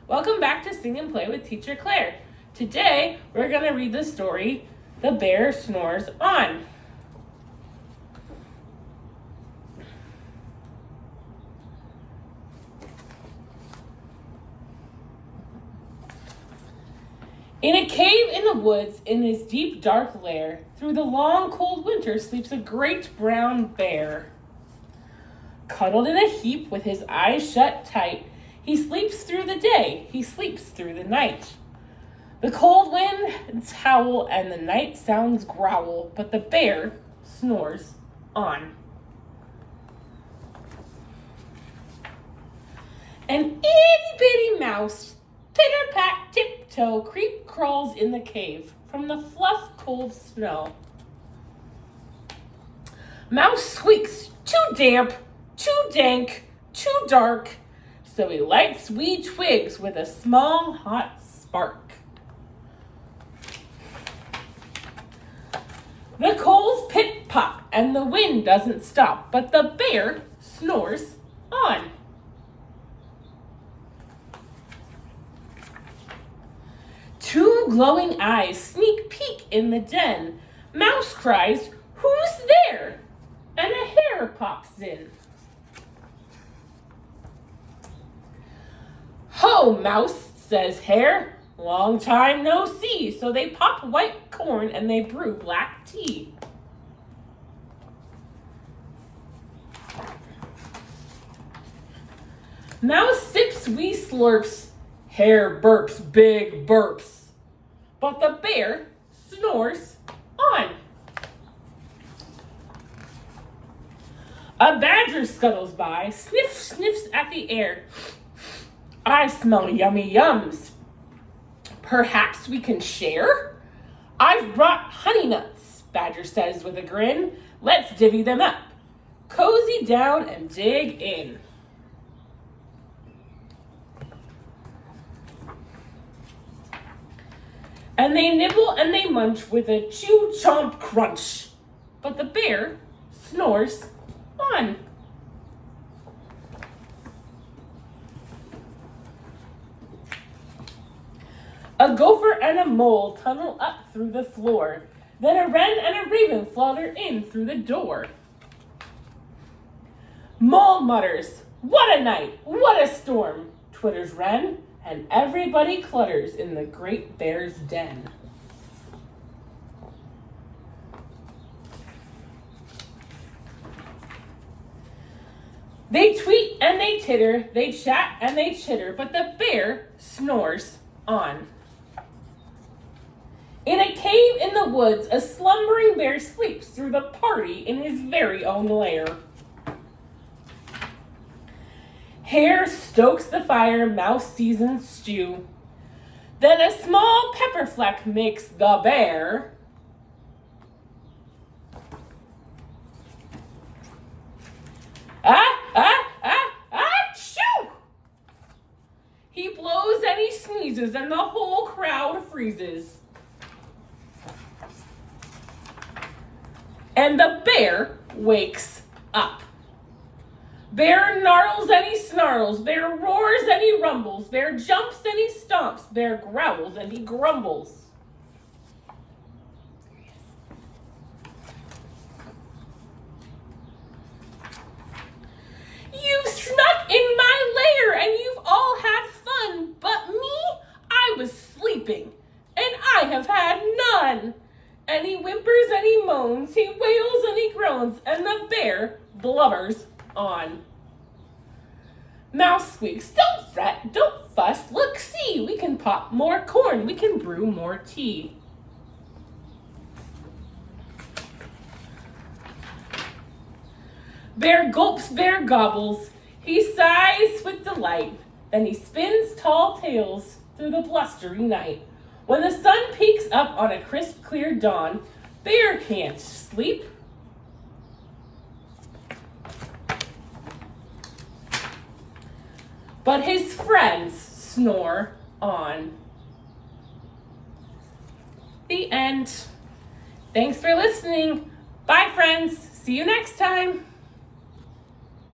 Welcome back to Sing and Play with Teacher Claire. Today, we're going to read the story, The Bear Snores On. In a cave in the woods, in his deep, dark lair, through the long, cold winter sleeps a great brown bear. Cuddled in a heap with his eyes shut tight, he sleeps through the day, he sleeps through the night. The cold winds howl and the night sounds growl, but the bear snores on. An itty-bitty mouse, pitter-pat, tiptoe, creep crawls in the cave from the fluff cold snow. Mouse squeaks, too damp, too dank, too dark, so he lights wee twigs with a small hot spark. The coals pit-pop and the wind doesn't stop, but the bear snores on. Two glowing eyes sneak peek in the den. Mouse cries, "Who's there?" And a hare pops in. "Ho, Mouse," says Hare, "long time no see." So they pop white corn and they brew black tea. Mouse sips wee slurps. Hare burps big burps. But the bear snores on. A badger scuttles by, sniffs at the air. "I smell yummy yums. Perhaps we can share?" "I've brought honey nuts," Badger says with a grin. "Let's divvy them up. Cozy down and dig in." And they nibble and they munch with a chew chomp crunch. But the bear snores on. A gopher and a mole tunnel up through the floor. Then a wren and a raven flutter in through the door. Mole mutters, "What a night, what a storm," twitters wren, and everybody clutters in the great bear's den. They tweet and they titter, they chat and they chitter, but the bear snores on. In a cave in the woods, a slumbering bear sleeps through the party in his very own lair. Hare stokes the fire, mouse seasons stew. Then a small pepper fleck makes the bear achoo! He blows and he sneezes and the whole crowd freezes. And the bear wakes up. Bear gnarls and he snarls, bear roars and he rumbles, bear jumps and he stomps, bear growls and he grumbles. "You've snuck in my lair and you've all had fun, but me, I was sleeping and I have had none." And he whimpers and he moans, he wails and he groans, and the bear blubbers on. Mouse squeaks, "Don't fret, don't fuss, look, see, we can pop more corn, we can brew more tea." Bear gulps, bear gobbles, he sighs with delight, then he spins tall tales through the blustery night. When the sun peeks up on a crisp, clear dawn, bear can't sleep. But his friends snore on. The end. Thanks for listening. Bye, friends. See you next time.